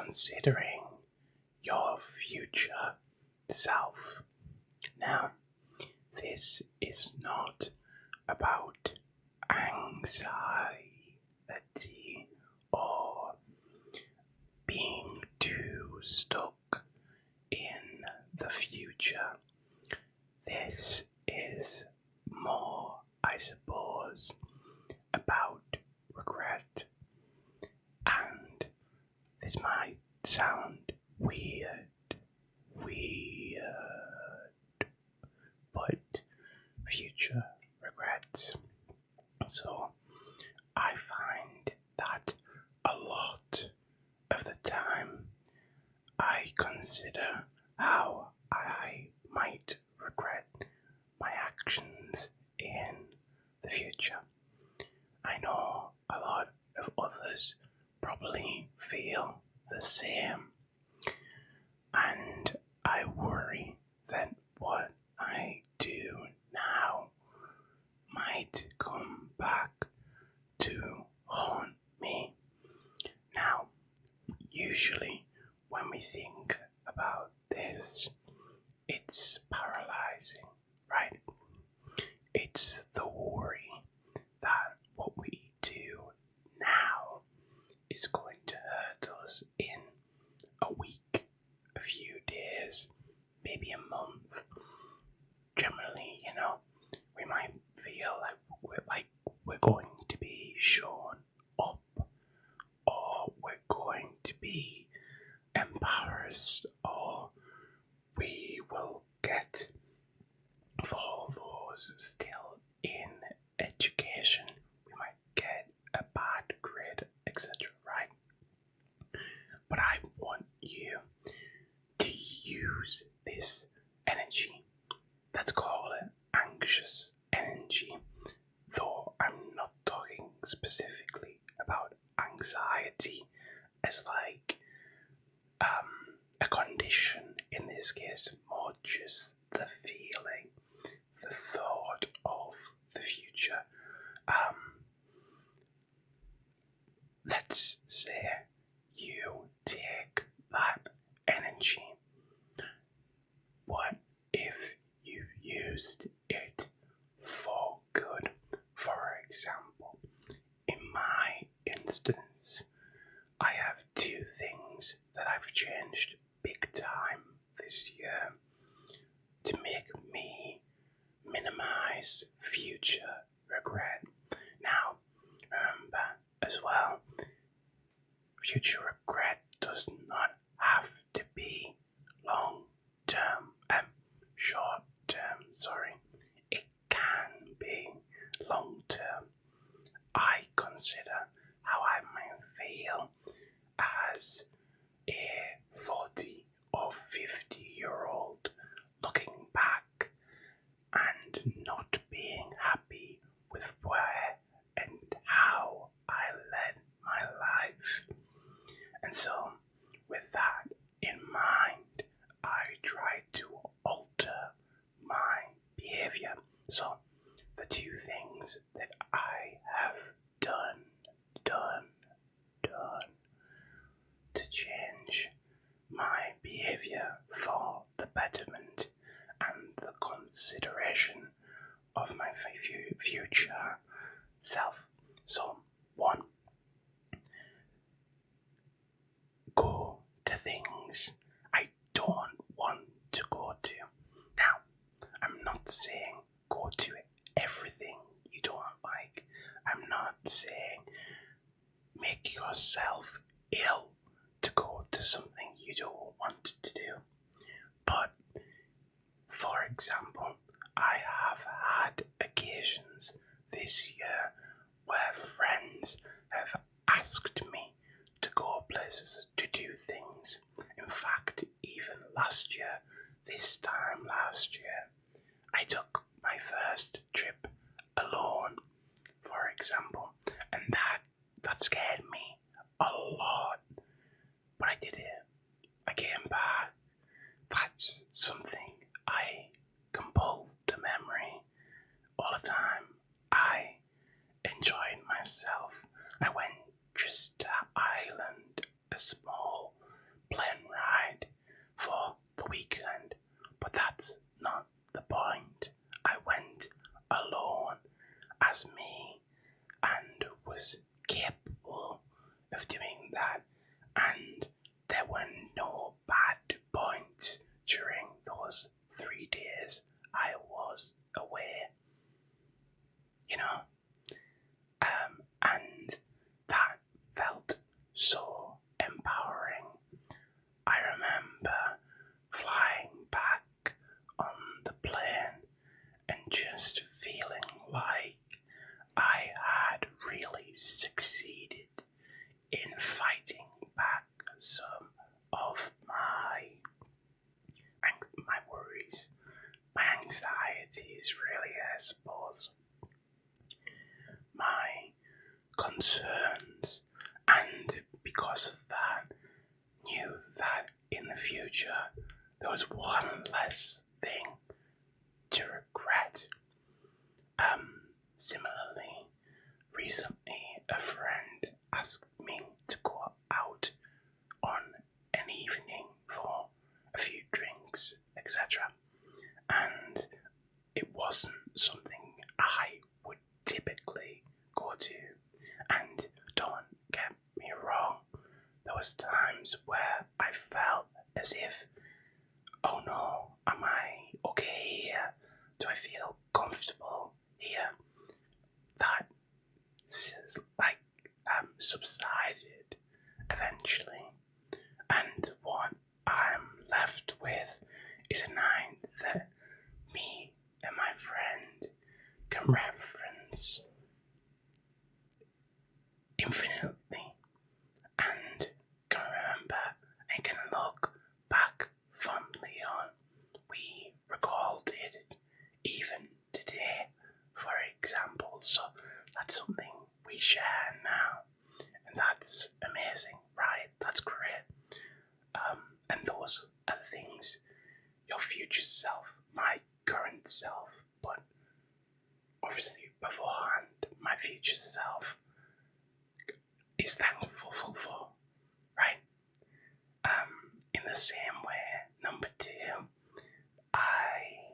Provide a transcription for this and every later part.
considering your future self. Now, this is not about anxiety or being too stuck in the future. This is more, I suppose, about regret. And this might sound weird, but future regret. So I find that a lot of the time I consider how I might regret my actions in the future. I know a lot of others probably feel the same, and I worry that what I do now might come back to haunt me. Now, usually when we think about this, it's paralyzing, right? It's the worry that what we do now is going to hurt us in a week, a few days, maybe a month. Generally, we might feel like we're going to be shown up, or we're going to be embarrassed, or we will get, for those still in education, we might get a bad grade, etc. Right? But I want you to use this energy. Let's call it anxious energy, though I'm not talking specifically about anxiety as like a condition in this case, more just the feeling, the thought of the future. Let's say you take that energy. What if you used it for good? For example, in my instance, I have two things that I've changed big time this year to make me minimize future regret. Now, remember as well, future regret does not have to be long term, short term, sorry. It can be long term. I consider how I might feel as a 40 or 50-year-old looking back and not being happy with where and how I led my life. And so, with that in mind, I try to alter my behavior. So, the two things that I have done to change my behavior for the betterment and the consideration of my future self. So, one, go to things I don't want to go to. Now, I'm not saying go to everything you don't like. I'm not saying make yourself ill to go to something you don't want to do. But, for example, I have had occasions this year where friends have asked me to go places to do things. In fact, even last year, this time last year, I took my first trip alone, for example, and that scared me a lot. But I did it. I came back. That's something I can pull to memory all the time. I enjoyed myself. I went just to Ireland, a small just feeling like I had really succeeded in fighting back some of my worries, my anxieties, really, I suppose, my concerns, and because of that, knew that in the future there was one less thing to regret. Similarly, recently a friend asked me to go out on an evening for a few drinks, etc. And it wasn't something I would typically go to. And don't get me wrong, there was times where I felt as if, oh no, am I okay here? Do I feel comfortable here? That subsided eventually, and what I'm left with is a night that me and my friend can reference infinitely and can remember and can look back fondly on. We recalled it even today, for example, so that's something we share now, and that's amazing, right? That's great. And those are the things your future self, my current self, but obviously beforehand, my future self is thankful for, right? In the same way, number two, I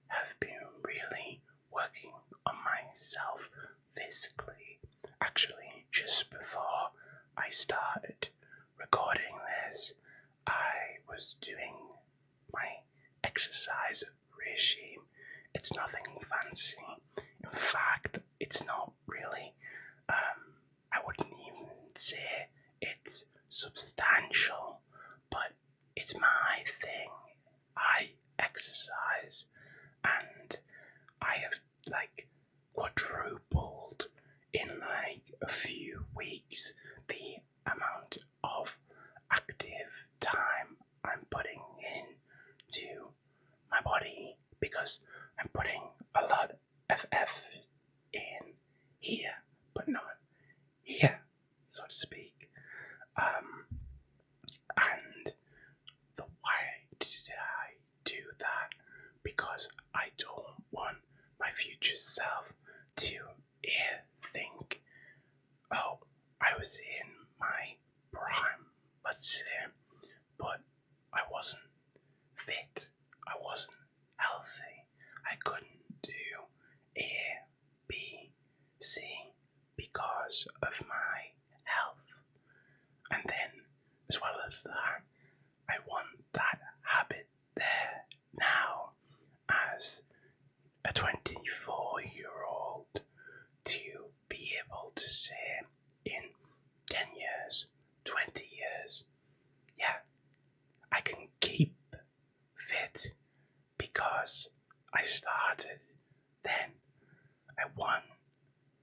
have been really working on myself physically. Actually, just before I started recording this, I was doing my exercise regime. It's nothing fancy. In fact, it's not really, I wouldn't even say it's substantial, but it's my thing. I exercise, and I have quadrupled in a few weeks the amount of active time I'm putting into my body, because I'm putting a lot of effort in here, but not here, so to speak. And why did I do that? Because I don't want my future self to think, oh, I was in my prime, let's say, but I wasn't fit, I wasn't healthy, I couldn't do A, B, C because of my health. And then, as well as that, I want that habit there now as a 24-year-old to be able to say in 10 years, 20 years, yeah, I can keep fit because I started then. I want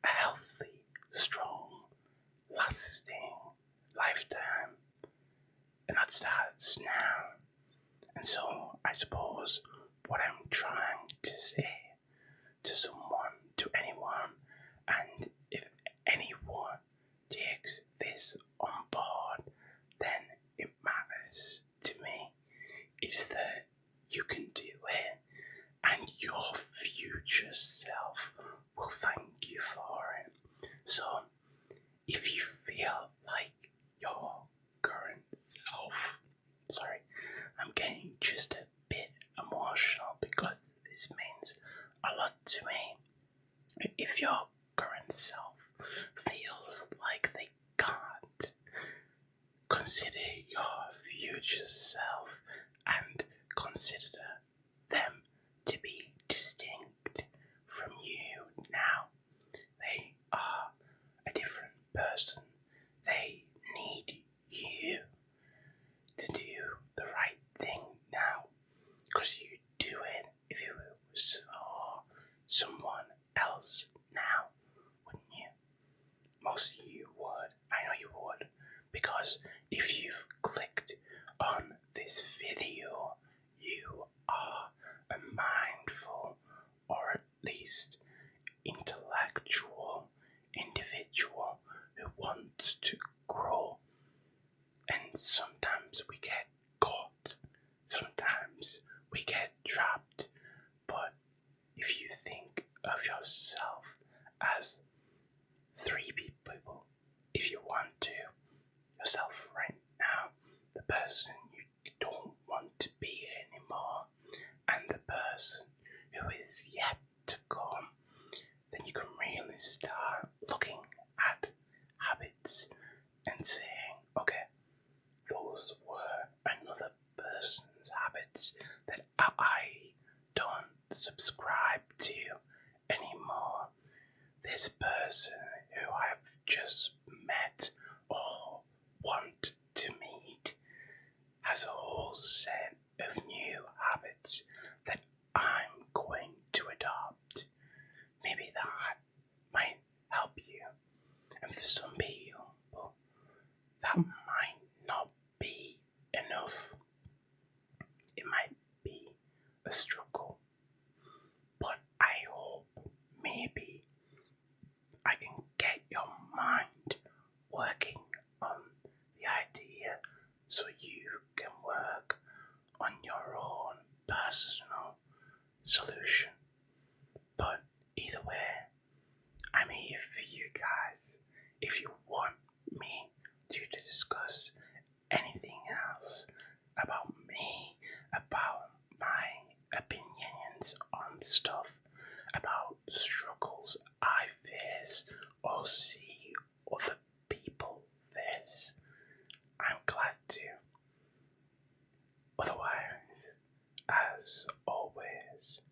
a healthy, strong, lasting lifetime, and that starts now. And so I suppose what I'm trying to say to someone, to anyone, and if anyone takes this on board, then it matters to me, is that you can do it, and your future self will thank you for it. So if you feel like your current self, sorry, I'm getting just a bit emotional because this means a lot to me. If your current self feels like they can't, consider your future self and consider them to be distinct from you now. They are a different person. They need you to do the right thing now, because you do it if you if you've clicked on this video, you are a mindful or at least intellectual individual who wants to grow. And sometimes we get caught, sometimes we get trapped. But if you think of yourself as three people, if you want to, yourself right now, the person you don't want to be anymore, and the person who is yet to come, then you can really start looking at habits and saying, okay, those were another person's habits that I don't subscribe to anymore. This person who I've just met or want to meet has a whole set of new habits that I'm going to adopt. Maybe that might help you. And for some people, that might not be enough. It might be a struggle. But I hope maybe I can get your mind working on the idea so you can work on your own personal solution. But either way, I'm here for you guys. If you want me to discuss anything else about me, about my opinions on stuff, about struggles I face or see other people face, I'm glad to. Otherwise, as always,